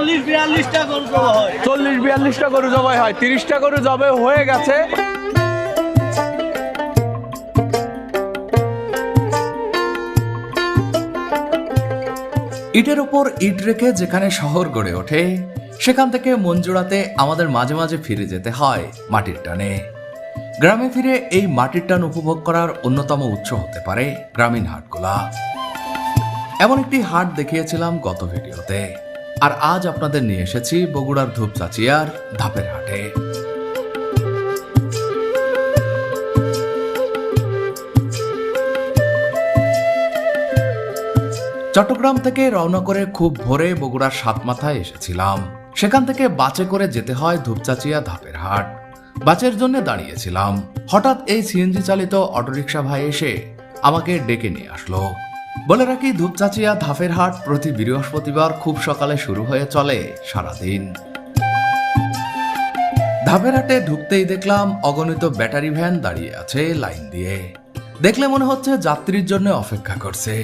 40-42টা গরু জবাই হয়। 40-42টা গরু জবাই হয়, 30টা গরু জবাই হয়ে গেছে। ইটের উপর ইট রেখে যেখানে শহর গড়ে ওঠে, সেখান থেকে মন জোড়াতে আমাদের মাঝে মাঝে ফিরে যেতে হয় মাটির টানে। গ্রামে ফিরে এই মাটির টান উপভোগ করার অন্যতম উৎস হতে পারে গ্রামীণ হাটগুলা। এমন একটি হাট দেখিয়েছিলাম গত ভিডিওতে, আর আজ আপনাদের নিয়ে এসেছি বগুড়ার ধূপচাচিয়ার ধাপের হাটে। চট্টগ্রাম থেকে রওনা করে খুব ভোরে বগুড়ার সাতমাথায় এসেছিলাম। সেখান থেকে বাসে করে যেতে হয় ধূপচাচিয়া ধাপের হাট। বাসের জন্য দাঁড়িয়েছিলাম, হঠাৎ এই সিএনজি চালিত অটোরিকশা ভাই এসে আমাকে ডেকে নিয়ে আসলো। বলে রাখি, ধূপচাচিয়া ধাপের হাট প্রতি বৃহস্পতিবার খুব সকালে শুরু হয়ে চলে সারাদিন। ধাপের হাটে ঢুকতেই দেখলাম অগণিত ব্যাটারি ভ্যান দাঁড়িয়ে আছে লাইন দিয়ে। দেখলে মনে হচ্ছে যাত্রীর জন্য অপেক্ষা করছে।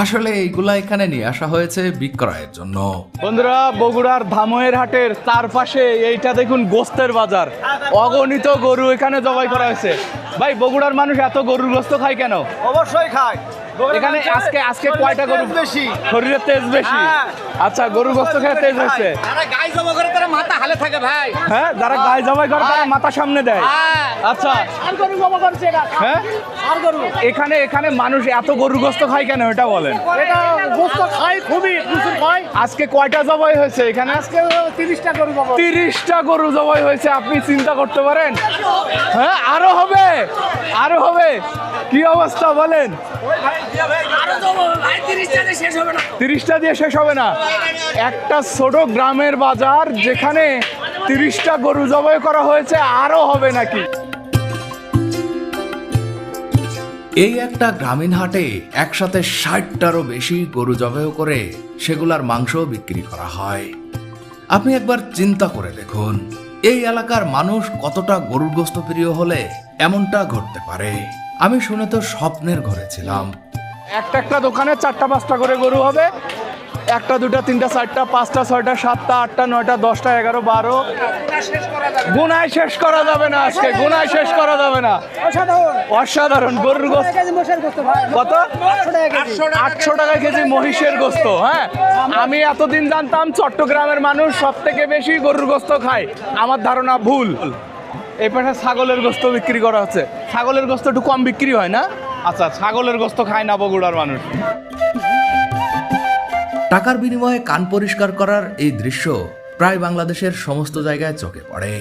আসলে এইগুলা এখানে নিয়ে আসা হয়েছে বিক্রয়ের জন্য। বন্ধুরা, বগুড়ার ধামইর হাটের চারপাশে এইটা দেখুন গোস্তের বাজার। অগণিত গরু এখানে জবাই করা হয়েছে। ভাই, বগুড়ার মানুষ এত গরুর গোস্ত খায় কেন? অবশ্যই খায়। এখানে আজকে কয়টা গরু? বেশি, শরীরের তেজ বেশি। আচ্ছা, গরু গোস্ত খেয়ে তেজ হয়েছে। যারা গাই জবাই করে তারা মাথা হালে থাকে ভাই। হ্যাঁ, যারা গায়ে জবাই করে তারা মাথা সামনে দেয়। আচ্ছা, আর গরু জবাই করছে এটা। হ্যাঁ, আর গরু এখানে মানুষ এত গরুর গোস্ত খায় কেন এটা বলেন? এটা গোস্ত খায়, খুবই প্রচুর খায়। আজকে কয়টা জবাই হয়েছে এখানে? আজকে 30টা গরু জবাই। 30টা গরু জবাই হয়েছে। আপনি চিন্তা করতে পারেন? হ্যাঁ, আরো হবে, আরো হবে। কি অবস্থা বলেন? 30টা দিয়ে শেষ হবে না। একটা ছোট গ্রামের বাজার যেখানে 30টা গরু জবাই করা হয়েছে, আরো হবে নাকি? এই একটা গ্রামীণ হাটে একসাথে 60টারও বেশি গরু জবাই করে সেগুলার মাংস বিক্রি করা হয়। আপনি একবার চিন্তা করে দেখুন, এই এলাকার মানুষ কতটা গরুর গোস্ত প্রিয় হলে এমনটা ঘটতে পারে। আমি শুনে তো স্বপ্নের ঘরে ছিলাম। একটা দোকানে 4টা-5টা করে গরু হবে। 1টা 2টা 3টা 4টা 5টা 6টা 7টা 8টা 9টা 10টা 11 12। গুনায় শেষ করা যাবে না। আজকে গুনায় শেষ করা যাবে না। অসাধারণ গরুর গোস্ত। কত? 800 টাকা কেজি মহিষের গোস্ত। হ্যাঁ, আমি এতদিন জানতাম চট্টগ্রামের মানুষ সব থেকে বেশি গরুর গোস্ত খায়। আমার ধারণা ভুল। এই পাশে ছাগলের গোস্ত বিক্রি করা হচ্ছে। ছাগলের গোস্ত একটু কম বিক্রি হয় না? আচ্ছা, ছাগলের গোস্ত খায় না বগুড়ার মানুষ। টাকার বিনিময়ে কান পরিষ্কার করার এই দৃশ্য প্রায় বাংলাদেশের সমস্ত জায়গায় চোখে পড়ে।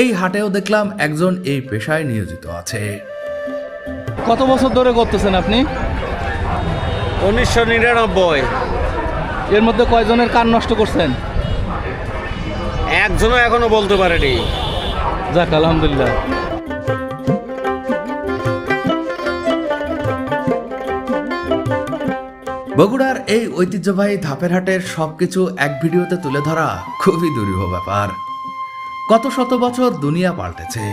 এই হাটেও দেখলাম একজন এই পেশায় নিয়োজিত আছে। কত বছর ধরে করতেছেন আপনি? 1999। এর মধ্যে কয়জনের কান নষ্ট করছেন? একজনও এখনো বলতে পারেনি। যাক, আলহামদুলিল্লাহ। বগুড়ার এই ঐতিহ্যবাহী ধাপের হাটের সবকিছু এক ভিডিওতে তুলে ধরা খুবই দুরূহ ব্যাপার। কত শত বছর দুনিয়া পাল্টেছে,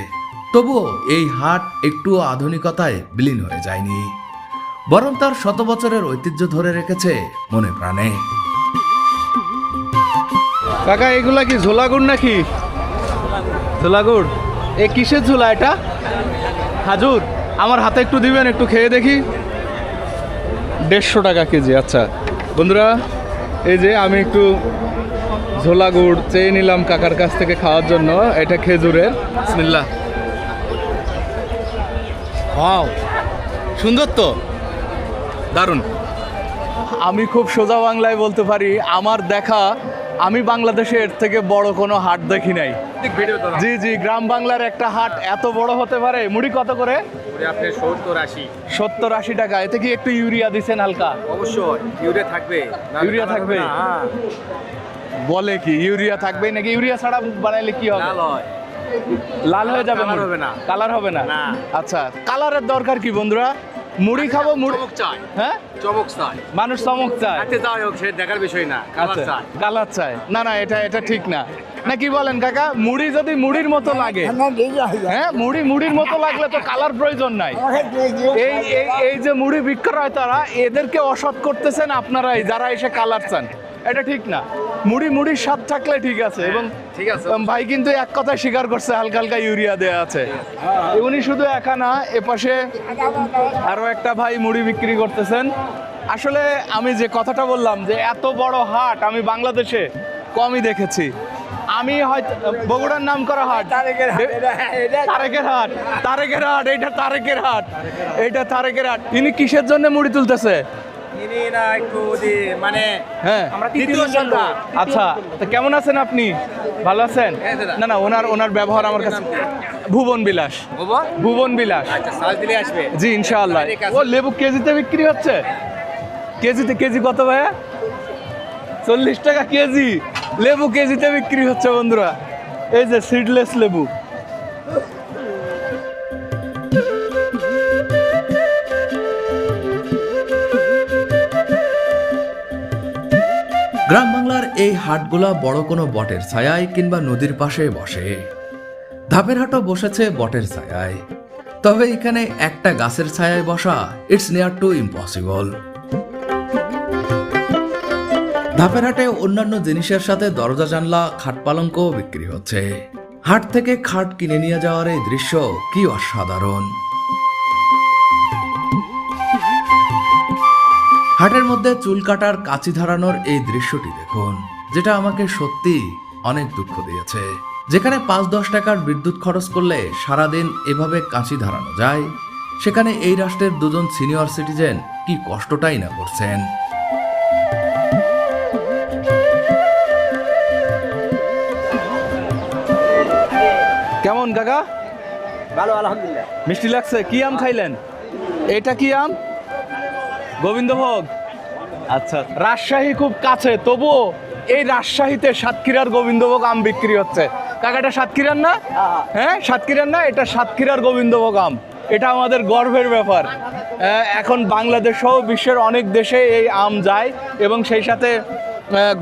তবুও এই হাট একটু আধুনিকতায় বিলীন হয়ে যায়নি, বরং তার শত বছরের ঐতিহ্য ধরে রেখেছে মনে প্রাণে। কাকা, এগুলা কি ঝোলা গুড় নাকি? ঝোলা গুড়। এ কিসের ঝোলা এটা? খাজুর। আমার হাতে একটু দিবেন, একটু খেয়ে দেখি। 150 টাকা কেজি। আচ্ছা বন্ধুরা, এই যে আমি একটু ঝোলা গুড় চেয়ে নিলাম কাকার কাছ থেকে খাওয়ার জন্য। এটা খেজুরের। বিসমিল্লাহ। ওয়াও, সুন্দর তো, দারুণ। আমি খুব সোজা বাংলায় বলতে পারি, আমার দেখা আমি বাংলাদেশে এর থেকে বড় কোনো হাট দেখি নাই। জি জি, গ্রাম বাংলার একটা হাট এত বড় হতে পারে। মুড়ি কত করে? 70-80 টাকা। এতে কি একটু ইউরিয়া দিছেন হালকা? অবশ্যই ইউরিয়া থাকবে। ইউরিয়া থাকবে? বলে কি ইউরিয়া থাকবে নাকি? ইউরিয়া ছাড়া বানাইলে কি হবে? লাল হয়ে যাবে? কালার হবে না? আচ্ছা, কালারের দরকার কি বন্ধুরা? মুড়ি খাবো, মুড়ি চাই। হ্যাঁ, চমক চাই। মানুষ চমক চায়। দেখার বিষয় না, কালার চায়। না না, এটা ঠিক না। না কি বলেন কাকা? মুড়ি যদি মুড়ির মতো লাগে, হ্যাঁ, মুড়ির মতো লাগলে তো কালার প্রয়োজন নাই। এই যে মুড়ি বিক্রয় তারা, এদেরকে অসৎ করতেছেন আপনারাই, যারা এসে কালার চান। এটা ঠিক না। মুড়ির স্বাদ থাকলে ঠিক আছে। এবং ঠিক আছে। ভাই কিন্তু এক কথায় স্বীকার করছে হালকা হালকা ইউরিয়া দেয়া আছে। উনি শুধু একা না, এপাশে আরো একটা ভাই মুড়ি বিক্রি করতেছেন। আসলে আমি যে কথাটা বললাম যে এত বড় হাট আমি বাংলাদেশে কমই দেখেছি। আমি হয়তো বগুড়ার নাম করা হাট, তারেকের হাট, এইটা তারেকের হাট। ইনি কিসের জন্য মুড়ি তুলতেছে? হ্যাঁ, আচ্ছা, তো কেমন আছেন আপনি? ভালো আছেন? না না, ওনার ব্যবহার আমার কাছে ভুবন বিলাস। জি ইনশাআল্লাহ। ও লেবু কেজিতে বিক্রি হচ্ছে? কেজি কত ভাইয়া? 40 টাকা কেজি লেবু কেজিতে বিক্রি হচ্ছে বন্ধুরা। এই যে সিডলেস লেবু। গ্রাম বাংলার এই হাটগুলা বড় কোনো বটের ছায়ায় কিংবা নদীর পাশে বসে। ধাপের হাটও বসেছে বটের ছায়ায়, তবে এখানে একটা গাছের ছায়ায় বসা ইটস নিয়ার টু ইম্পসিবল। ধাপের হাটে অন্যান্য জিনিসের সাথে দরজা জানলা খাট পালঙ্কও বিক্রি হচ্ছে। হাট থেকে খাট কিনে নিয়ে যাওয়ার এই দৃশ্য কি অসাধারণ। হাটের মধ্যে চুল কাটার কাঁচি ধারানোর এই দৃশ্যটি দেখুন, যেটা আমাকে সত্যি অনেক দুঃখ দিয়েছে। যেখানে 5-10 টাকার বিদ্যুৎ খরচ করলে সারাদিন এভাবে কাঁচি ধারানো যায়, সেখানে এই রাষ্ট্রের দুজন সিনিয়র সিটিজেন কি কষ্টটাই না করছেন। কেমন কাকা? ভালো আলহামদুলিল্লাহ। মিষ্টি লাগছে? কি আম খাইলেন? এটা কি আম? গোবিন্দভোগ। আচ্ছা, রাজশাহী খুব কাছে, তবুও এই রাজশাহীতে সাতক্ষীরার গোবিন্দভোগ আম বিক্রি হচ্ছে। কাকাটা সাতক্ষীরার না? হ্যাঁ, সাতক্ষীরার না? এটা সাতক্ষীরার গোবিন্দভোগ আম। এটা আমাদের গর্বের ব্যাপার। এখন বাংলাদেশ সহ বিশ্বের অনেক দেশে এই আম যায়, এবং সেই সাথে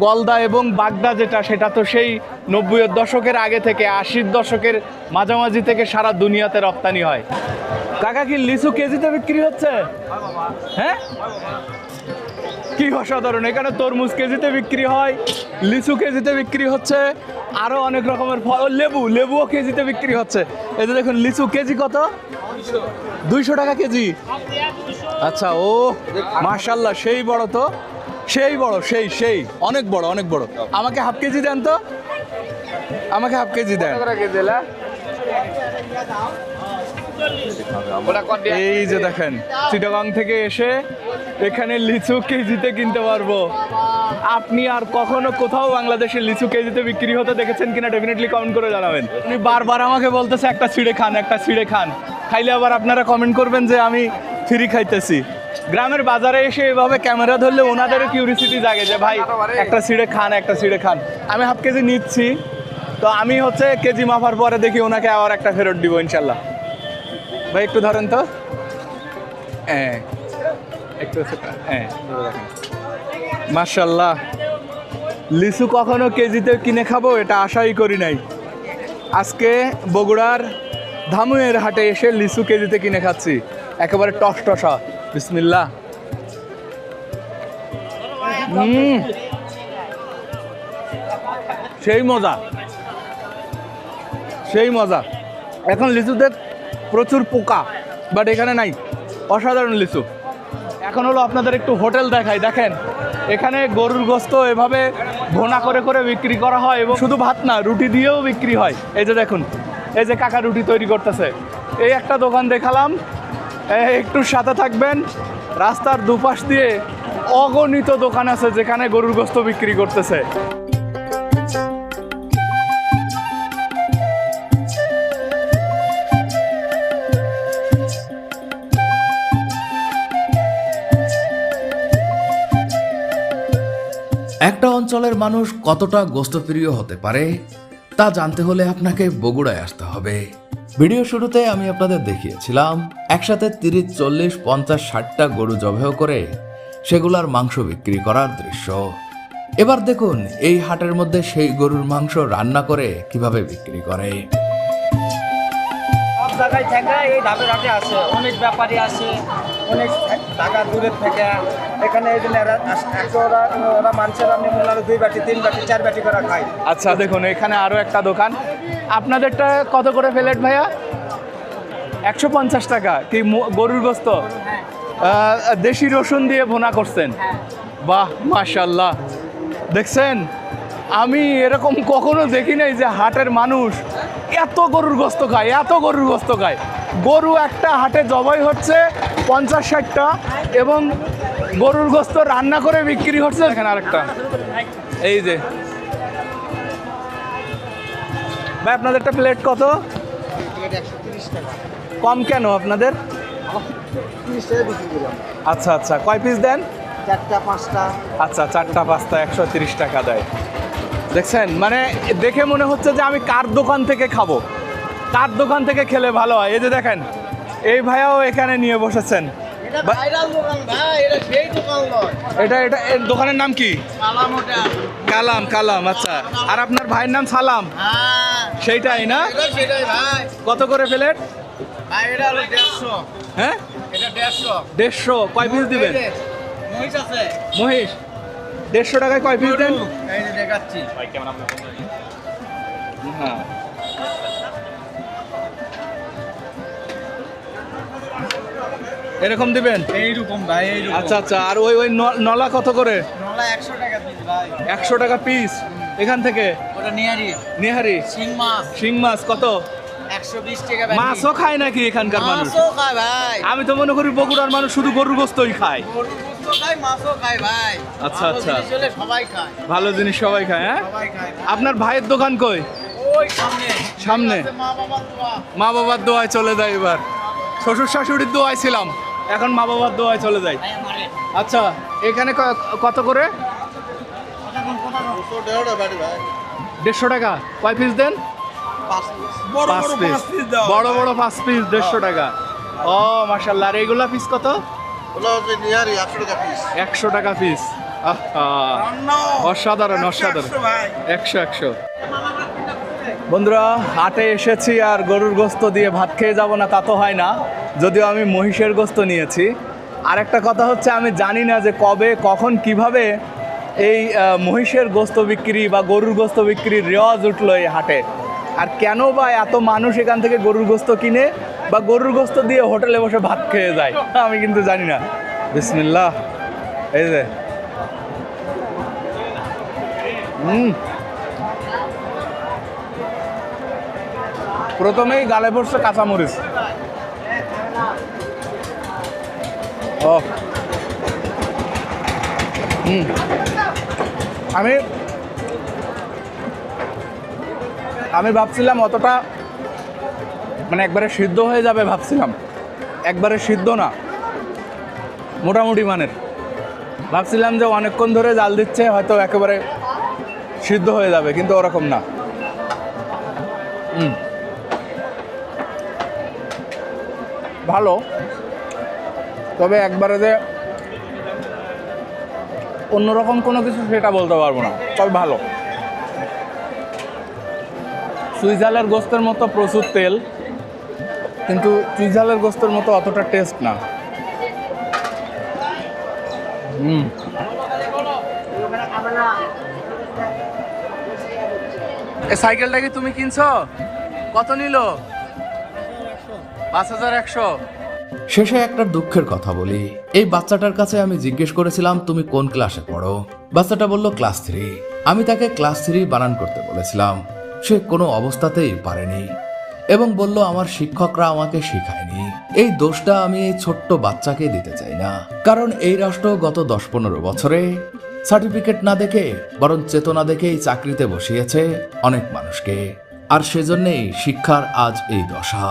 গলদা এবং বাগদা যেটা, সেটা তো সেই 90-এর দশকের আগে থেকে 80-র দশকের মাঝামাঝি থেকে সারা দুনিয়াতে রপ্তানি হয়। কাকা কি লিচু কেজিতে বিক্রি হচ্ছে? হ্যাঁ, কি অসাধারণ। এখানে তরমুজ কেজিতে বিক্রি হয়, লিচু কেজিতে বিক্রি হচ্ছে, আরো অনেক রকমের ফল। লেবুও কেজিতে বিক্রি হচ্ছে। এই যে দেখুন, লিচু কেজি কত? 200 টাকা কেজি। আচ্ছা, ও মাশাআল্লাহ, সেই বড় তো, সেই বড়, সেই অনেক বড়, অনেক বড়। আমাকে হাফ কেজি দেন তো, আমাকে হাফ কেজি দেন। এই যে দেখেন, চিটাগাং থেকে এসে এখানে লিচু কেজিতে কিনতে পারবো। আপনি আর কখনো কোথাও বাংলাদেশে লিচু কেজিতে বিক্রি হতে দেখেছেন কিনা ডেফিনেটলি কমেন্ট করে জানাবেন। উনি বারবার আমাকে বলতেছে একটা ছিঁড়ে খান, খাইলে আবার আপনারা কমেন্ট করবেন যে আমি ফ্রি খাইতেছি। গ্রামের বাজারে এসে এভাবে ক্যামেরা ধরলে ওনাদেরও কিউরিসিটি জাগে যে ভাই একটা ছিঁড়ে খান। আমি হাফ কেজি নিচ্ছি, তো আমি হচ্ছে কেজি মাপার পরে দেখি ওনাকে আবার একটা ফেরত দিব ইনশাল্লাহ। ভাই একটু ধরেন তো, হ্যাঁ একটু, হ্যাঁ দেখেন, মাশাআল্লাহ। লিচু কখনো কেজিতে কিনে খাবো এটা আশাই করি নাই। আজকে বগুড়ার ধামুয়ের হাটে এসে লিচু কেজিতে কিনে খাচ্ছি, একেবারে টসটসা। বিসমিল্লাহ। সেই মজা। এখন লিচুতে প্রচুর পোকা, বাট এখানে নাই, অসাধারণ লিচু। এখন হলো আপনাদের একটু হোটেল দেখাই। দেখেন, এখানে গরুর গোস্ত এভাবে ভোনা করে করে বিক্রি করা হয়, এবং শুধু ভাত না, রুটি দিয়েও বিক্রি হয়। এই যে দেখুন, এই যে কাকা রুটি তৈরি করতেছে। এই একটা দোকান দেখালাম, একটু সাথে থাকবেন। রাস্তার দুপাশ দিয়ে অগণিত দোকান আছে যেখানে গরুর গোস্ত বিক্রি করতেছে। একটা অঞ্চলের মানুষ কতটা গোস্তপ্রিয় হতে পারে তা জানতে হলে আপনাকে বগুড়ায় আসতে হবে। ভিডিও শুরুতে আমি আপনাদের দেখিয়েছিলাম একসাথে 30, 40, 50, 60টা গরু জবাই করে সেগুলার মাংস বিক্রি করার দৃশ্য। এবার দেখুন এই হাটের মধ্যে সেই গরুর মাংস রান্না করে কিভাবে বিক্রি করে। সব জায়গায় থেকে এই ধাপে ধাপে আসে, অনেক ব্যাপারী আসে, অনেক টাকা দূরের থেকে এখানে এই জন্য ওরা মানুষের নিম্ন 2 বাটি 3 বাটি 4 বাটি করে খায়। আচ্ছা দেখুন এখানে আরো একটা দোকান। আপনাদেরটা কত করে প্লেট ভাইয়া? 150 টাকা। কি গরুর গোস্ত? দেশি রসুন দিয়ে ভুনা করছেন? বাহ মাশাআল্লাহ। দেখছেন আমি এরকম কখনো দেখি নাই যে হাটের মানুষ এত গরুর গোস্ত খায়, এত গরুর গোস্ত খায়। গরু একটা হাটে জবাই হচ্ছে 50-60টা এবং গরুর গোস্ত রান্না করে বিক্রি হচ্ছে। এখানে আরেকটা এই যে ভাই আপনাদেরটা প্লেট কত? কম কেন আপনাদের? 30 টাকা বিক্রি করলাম। আচ্ছা আচ্ছা কয় পিস দেন? 4টা 5টা। আচ্ছা 4টা 5টা 130 টাকা দেয়। দেখছেন মানে দেখে মনে হচ্ছে যে আমি কার দোকান থেকে খাবো, কার দোকান থেকে খেলে ভালো হয়। এই যে দেখেন এই ভাইয়াও এখানে নিয়ে বসেছেন। এটা ভাইরাল দোকান ভাই, এটা সেই দোকান নয়। এটা এর দোকানের নাম কি? কালাম ওটা। কালাম। কালাম আচ্ছা। আর আপনার ভাইয়ের নাম সালাম? হ্যাঁ সেইটাই না? এটা সেটাই ভাই। কত করে প্লেট? ভাই এটা হলো 150। হ্যাঁ এটা 150। 150। কয় পিস দিবেন? মহিষ আছে। মহিষ 150 টাকায় কয় পিস দেন? এই যে দেখাচ্ছি। হ্যাঁ এরকম দিবেন? এইরকম ভাই এইরকম। আচ্ছা আচ্ছা। আর ওই ওই নলা কত করে? নলা 100 টাকা পিস ভাই। 100 টাকা পিস। এখান থেকে ওটা নিয়ারি নেহারি শিং মাছ শিং মাছ কত? 120 টাকা ভাই। মাছও খায় নাকি এখানকার মানুষ? মাছও খায় ভাই। আমি তো মনে করি বগুড়ার মানুষ শুধু গরুর গোস্তই খায়। গরুর গোশত খায়, মাছও খায় ভাই। আচ্ছা, ভালো আচ্ছা। জিনিস হলে সবাই খায়। ভালো জিনিস সবাই খায়। হ্যাঁ সবাই খায়। আপনার ভাইয়ের দোকান কই? ওই সামনে। সামনে? আছে মা বাবার দোয়া। মা বাবার দোয়ায় চলে যায় এবার। শ্বশুর শাশুড়ির দোয়ায় ছিলাম, এখন মা বাবার দোয়ায় চলে যাই। ভাই আমারে। আচ্ছা এখানে কত করে? ভাই 150 টাকা। কয় পিস দেন? 5 5 পিস। বড় বড় 5 পিস 150 টাকা। ও মাশাআল্লাহ। আর এইগুলা পিস কত? ওগুলো হচ্ছে নিয়ারি 100 টাকা পিস। 100 টাকা পিস। আহা অসাধারণ অসাধারণ। 100 বন্ধুরা হাটে এসেছি আর গরুর গোস্ত দিয়ে ভাত খেয়ে যাব না তা তো হয় না, যদিও আমি মহিষের গোস্ত নিয়েছি। আরেকটা কথা হচ্ছে আমি জানি না যে কবে কখন কিভাবে এই মহিষের গোস্ত বিক্রি বা গরুর গোস্ত বিক্রির রেওয়াজ উঠলো এই হাটে, আর কেন বা এত মানুষ এখান থেকে গরুর গোস্ত কিনে বা গরুর গোস্ত দিয়ে হোটেলে বসে ভাত খেয়ে যায় আমি কিন্তু জানি না। বিসমিল্লাহ। এই যে প্রথমেই গালে পড়ছে কাঁচামরিচ। ও আমি ভাবছিলাম অতটা মানে একবারে সিদ্ধ হয়ে যাবে ভাবছিলাম, একবারে সিদ্ধ না, মোটামুটি মানের। ভাবছিলাম যে অনেকক্ষণ ধরে জাল দিচ্ছে হয়তো একেবারে সিদ্ধ হয়ে যাবে, কিন্তু ওরকম না। ভালো, তবে একবারে যে অন্যরকম কোনো কিছু সেটা বলতে পারবো না, তবে ভালো। সুইজালের গোস্তের মতো প্রচুর তেল, কিন্তু সুইজালের গোস্তের মতো অতটা টেস্ট না। এই সাইকেলটা কি তুমি কিনছো? কত নিল? 5100। শেষে একটা দুঃখের কথা বলি। এই বাচ্চাটার কাছে আমি জিজ্ঞেস করেছিলাম তুমি কোন ক্লাসে পড়ো। বাচ্চাটা বলল ক্লাস 3। আমি তাকে ক্লাস 3 বানান করতে বলেছিলাম, সে কোনো অবস্থাতেই পারেনি এবং বলল আমার শিক্ষকরা আমাকে শেখায়নি। এই দোষটা আমি এই ছোট্ট বাচ্চাকে দিতে চাই না, কারণ এই রাষ্ট্র গত 10-15 বছরে সার্টিফিকেট না দেখে বরং চেতনা দেখেই চাকরিতে বসিয়েছে অনেক মানুষকে, আর সেজন্যই শিক্ষার আজ এই দশা।